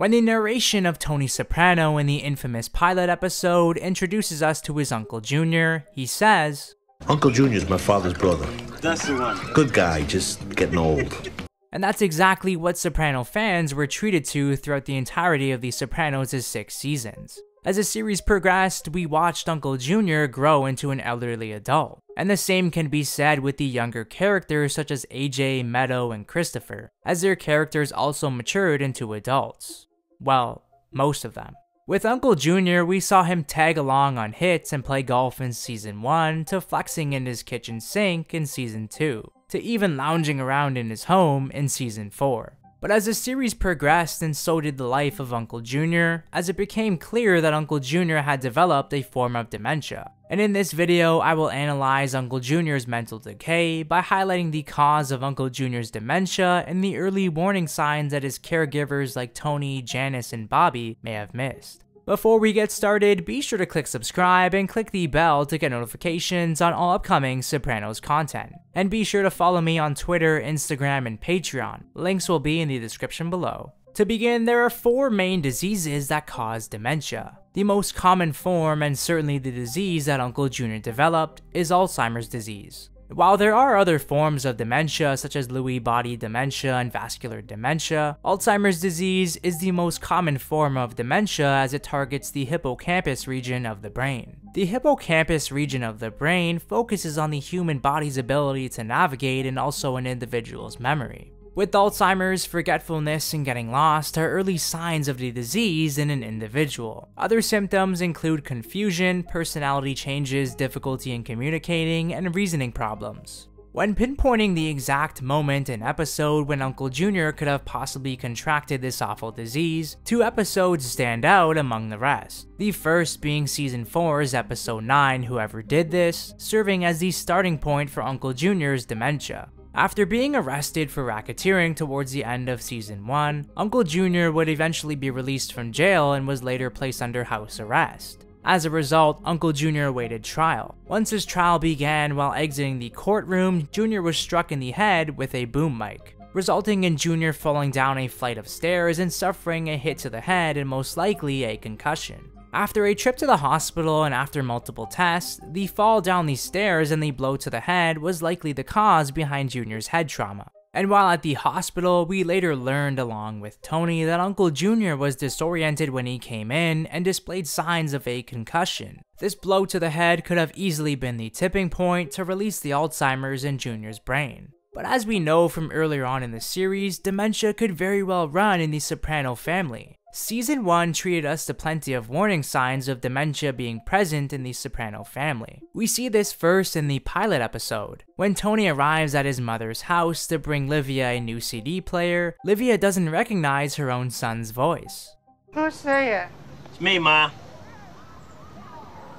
when the narration of Tony Soprano in the infamous pilot episode introduces us to his Uncle Junior, he says, "Uncle Junior's my father's brother. That's the one. Good guy, just getting old." And that's exactly what Soprano fans were treated to throughout the entirety of The Sopranos' 6 seasons. As the series progressed, we watched Uncle Junior grow into an elderly adult. And the same can be said with the younger characters such as AJ, Meadow, and Christopher, as their characters also matured into adults. Well, most of them. With Uncle Junior, we saw him tag along on hits and play golf in Season 1, to flexing in his kitchen sink in Season 2, to even lounging around in his home in Season 4. But as the series progressed, and so did the life of Uncle Junior, as it became clear that Uncle Junior had developed a form of dementia. And in this video, I will analyze Uncle Junior's mental decay by highlighting the cause of Uncle Junior's dementia and the early warning signs that his caregivers like Tony, Janice, and Bobby may have missed. Before we get started, be sure to click subscribe and click the bell to get notifications on all upcoming Sopranos content. And be sure to follow me on Twitter, Instagram, and Patreon. Links will be in the description below. To begin, there are 4 main diseases that cause dementia. The most common form, and certainly the disease that Uncle Junior developed, is Alzheimer's disease. While there are other forms of dementia such as Lewy body dementia and vascular dementia, Alzheimer's disease is the most common form of dementia as it targets the hippocampus region of the brain. The hippocampus region of the brain focuses on the human body's ability to navigate and also an individual's memory. With Alzheimer's, forgetfulness and getting lost are early signs of the disease in an individual. Other symptoms include confusion, personality changes, difficulty in communicating, and reasoning problems. When pinpointing the exact moment and episode when Uncle Junior could have possibly contracted this awful disease, 2 episodes stand out among the rest. The first being Season 4's Episode 9, Whoever Did This, serving as the starting point for Uncle Junior's dementia. After being arrested for racketeering towards the end of Season 1, Uncle Junior would eventually be released from jail and was later placed under house arrest. As a result, Uncle Junior awaited trial. Once his trial began, while exiting the courtroom, Junior was struck in the head with a boom mic, resulting in Junior falling down a flight of stairs and suffering a hit to the head and most likely a concussion. After a trip to the hospital and after multiple tests, the fall down the stairs and the blow to the head was likely the cause behind Junior's head trauma. And while at the hospital, we later learned along with Tony that Uncle Junior was disoriented when he came in and displayed signs of a concussion. This blow to the head could have easily been the tipping point to release the Alzheimer's in Junior's brain. But as we know from earlier on in the series, dementia could very well run in the Soprano family. Season 1 treated us to plenty of warning signs of dementia being present in the Soprano family. We see this first in the pilot episode. When Tony arrives at his mother's house to bring Livia a new CD player, Livia doesn't recognize her own son's voice. Who's there? It's me, Ma.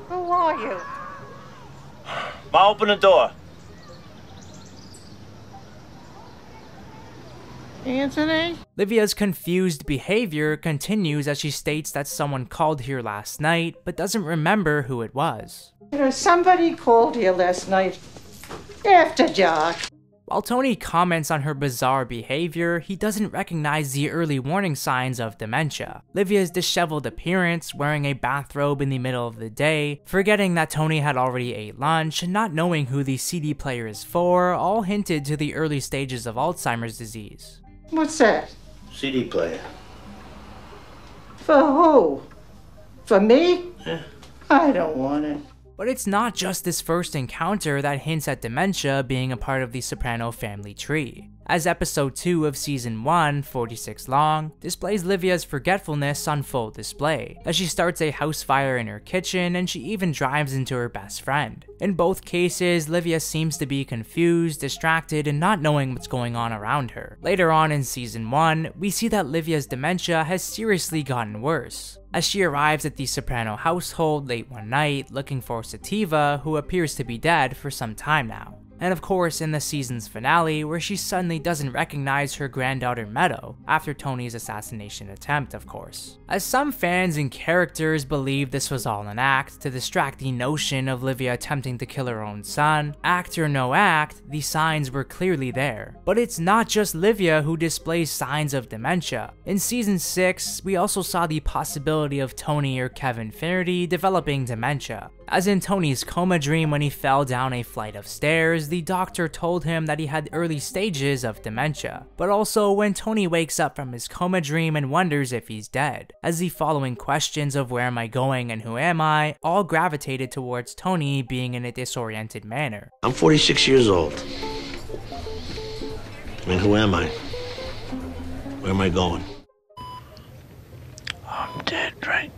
Who are you? Ma, open the door. Anthony? Livia's confused behavior continues as she states that someone called here last night, but doesn't remember who it was. Somebody called here last night after dark. While Tony comments on her bizarre behavior, he doesn't recognize the early warning signs of dementia. Livia's disheveled appearance, wearing a bathrobe in the middle of the day, forgetting that Tony had already ate lunch, and not knowing who the CD player is for, all hinted to the early stages of Alzheimer's disease. What's that? CD player. For who? For me? Yeah. I don't want it. But it's not just this first encounter that hints at dementia being a part of the Soprano family tree, as episode 2 of season 1, 46 long, displays Livia's forgetfulness on full display, as she starts a house fire in her kitchen and she even drives into her best friend. In both cases, Livia seems to be confused, distracted, and not knowing what's going on around her. Later on in season 1, we see that Livia's dementia has seriously gotten worse, as she arrives at the Soprano household late one night looking for Sativa, who appears to be dead for some time now. And of course in the season's finale, where she suddenly doesn't recognize her granddaughter Meadow, after Tony's assassination attempt of course. As some fans and characters believe this was all an act to distract the notion of Livia attempting to kill her own son, act or no act, the signs were clearly there. But it's not just Livia who displays signs of dementia. In season 6, we also saw the possibility of Tony or Kevin Faraday developing dementia. As in Tony's coma dream when he fell down a flight of stairs, the doctor told him that he had early stages of dementia. But also when Tony wakes up from his coma dream and wonders if he's dead, as the following questions of where am I going and who am I all gravitated towards Tony being in a disoriented manner. I'm 46 years old. And who am I? Where am I going? I'm dead, right?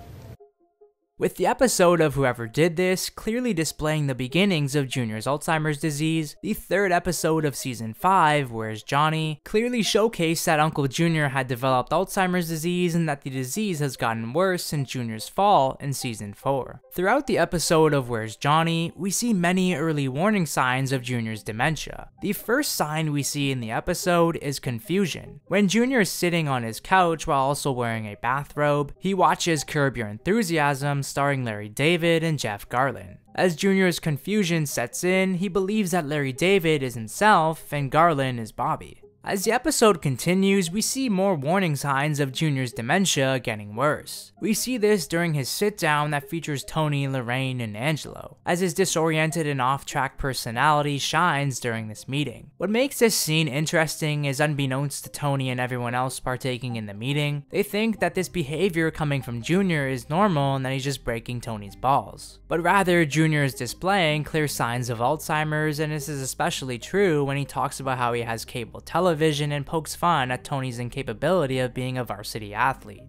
With the episode of Whoever Did This clearly displaying the beginnings of Junior's Alzheimer's disease, the third episode of season 5, Where's Johnny, clearly showcased that Uncle Junior had developed Alzheimer's disease and that the disease has gotten worse since Junior's fall in season 4. Throughout the episode of Where's Johnny, we see many early warning signs of Junior's dementia. The first sign we see in the episode is confusion. When Junior is sitting on his couch while also wearing a bathrobe, he watches Curb Your Enthusiasm starring Larry David and Jeff Garlin. As Junior's confusion sets in, he believes that Larry David is himself and Garlin is Bobby. As the episode continues, we see more warning signs of Junior's dementia getting worse. We see this during his sit-down that features Tony, Lorraine, and Angelo, as his disoriented and off-track personality shines during this meeting. What makes this scene interesting is, unbeknownst to Tony and everyone else partaking in the meeting, they think that this behavior coming from Junior is normal and that he's just breaking Tony's balls. But rather, Junior is displaying clear signs of Alzheimer's, and this is especially true when he talks about how he has cable television and pokes fun at Tony's incapability of being a varsity athlete.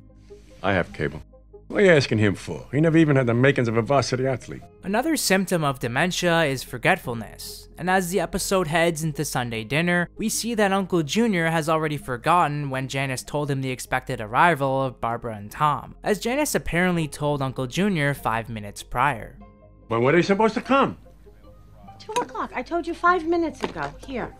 I have cable. What are you asking him for? He never even had the makings of a varsity athlete. Another symptom of dementia is forgetfulness, and as the episode heads into Sunday dinner, we see that Uncle Junior has already forgotten when Janice told him the expected arrival of Barbara and Tom, as Janice apparently told Uncle Junior 5 minutes prior. When were they supposed to come? 2 o'clock. I told you 5 minutes ago. Here.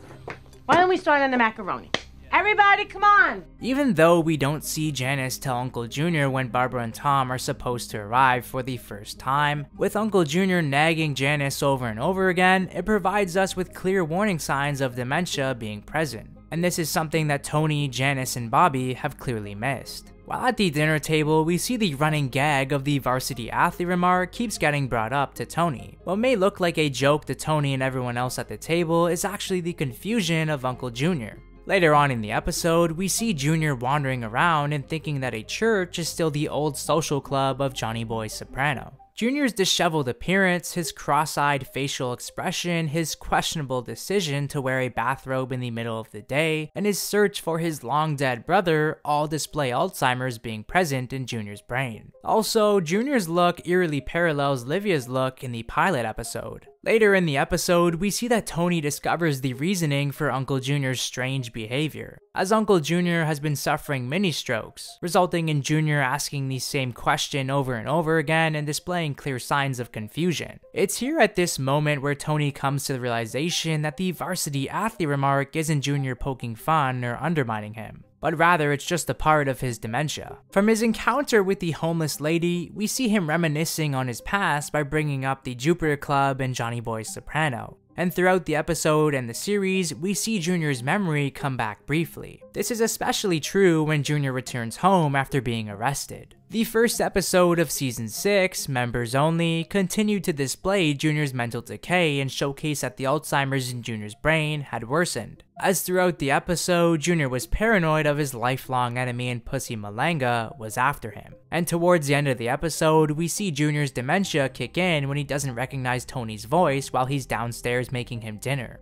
Why don't we start on the macaroni? Everybody, come on! Even though we don't see Janice tell Uncle Junior when Barbara and Tom are supposed to arrive for the first time, with Uncle Junior nagging Janice over and over again, it provides us with clear warning signs of dementia being present. And this is something that Tony, Janice, and Bobby have clearly missed. While at the dinner table, we see the running gag of the varsity athlete remark keeps getting brought up to Tony. What may look like a joke to Tony and everyone else at the table is actually the confusion of Uncle Junior. Later on in the episode, we see Junior wandering around and thinking that a church is still the old social club of Johnny Boy Soprano. Junior's disheveled appearance, his cross-eyed facial expression, his questionable decision to wear a bathrobe in the middle of the day, and his search for his long-dead brother all display Alzheimer's being present in Junior's brain. Also, Junior's look eerily parallels Livia's look in the pilot episode. Later in the episode, we see that Tony discovers the reasoning for Uncle Junior's strange behavior, as Uncle Junior has been suffering mini-strokes, resulting in Junior asking the same question over and over again and displaying clear signs of confusion. It's here at this moment where Tony comes to the realization that the varsity athlete remark isn't Junior poking fun or undermining him, but rather it's just a part of his dementia. From his encounter with the homeless lady, we see him reminiscing on his past by bringing up the Jupiter Club and Johnny Boy Soprano. And throughout the episode and the series, we see Junior's memory come back briefly. This is especially true when Junior returns home after being arrested. The first episode of season 6, Members Only, continued to display Junior's mental decay and showcase that the Alzheimer's in Junior's brain had worsened. As throughout the episode, Junior was paranoid of his lifelong enemy and Pussy Malanga was after him. And towards the end of the episode, we see Junior's dementia kick in when he doesn't recognize Tony's voice while he's downstairs making him dinner.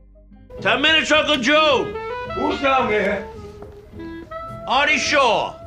10 minutes, Uncle Joe! Who's down there? Artie Shaw.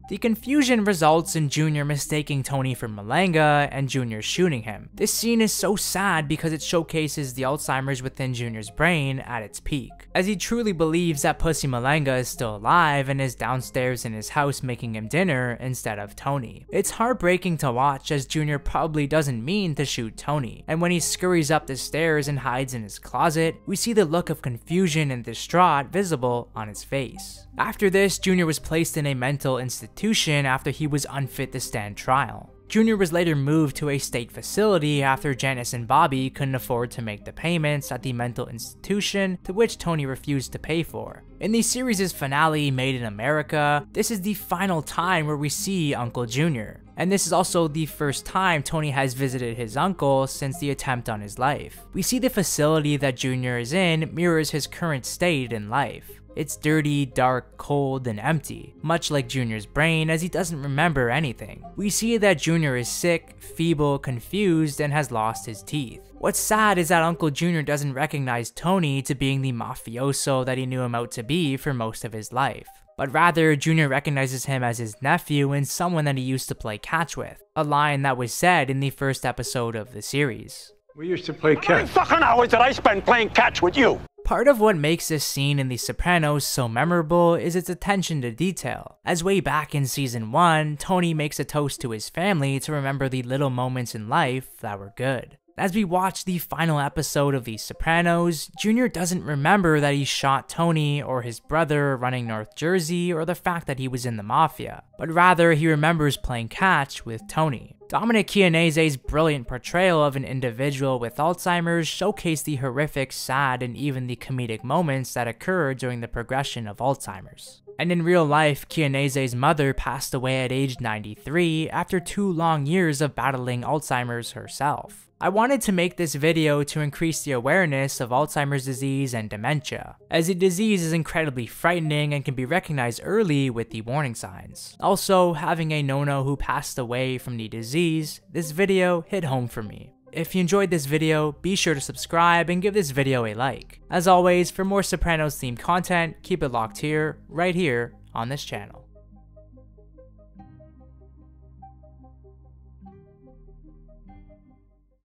The confusion results in Junior mistaking Tony for Malanga and Junior shooting him. This scene is so sad because it showcases the Alzheimer's within Junior's brain at its peak, as he truly believes that Pussy Malanga is still alive and is downstairs in his house making him dinner instead of Tony. It's heartbreaking to watch as Junior probably doesn't mean to shoot Tony, and when he scurries up the stairs and hides in his closet, we see the look of confusion and distraught visible on his face. After this, Junior was placed in a mental institution after he was unfit to stand trial. Junior was later moved to a state facility after Janice and Bobby couldn't afford to make the payments at the mental institution to which Tony refused to pay for. In the series' finale, Made in America, this is the final time where we see Uncle Junior. And this is also the first time Tony has visited his uncle since the attempt on his life. We see the facility that Junior is in mirrors his current state in life. It's dirty, dark, cold, and empty, much like Junior's brain as he doesn't remember anything. We see that Junior is sick, feeble, confused, and has lost his teeth. What's sad is that Uncle Junior doesn't recognize Tony to being the mafioso that he knew him out to be for most of his life, but rather Junior recognizes him as his nephew and someone that he used to play catch with, a line that was said in the first episode of the series. We used to play How many catch. fucking hours did I spend playing catch with you? Part of what makes this scene in The Sopranos so memorable is its attention to detail, as way back in season 1, Tony makes a toast to his family to remember the little moments in life that were good. As we watch the final episode of The Sopranos, Junior doesn't remember that he shot Tony or his brother running North Jersey or the fact that he was in the mafia, but rather he remembers playing catch with Tony. Dominic Chianese's brilliant portrayal of an individual with Alzheimer's showcased the horrific, sad, and even the comedic moments that occur during the progression of Alzheimer's. And in real life, Chianese's mother passed away at age 93 after 2 long years of battling Alzheimer's herself. I wanted to make this video to increase the awareness of Alzheimer's disease and dementia, as the disease is incredibly frightening and can be recognized early with the warning signs. Also, having a Nono who passed away from the disease, this video hit home for me. If you enjoyed this video, be sure to subscribe and give this video a like. As always, for more Sopranos themed content, keep it locked here, right here, on this channel.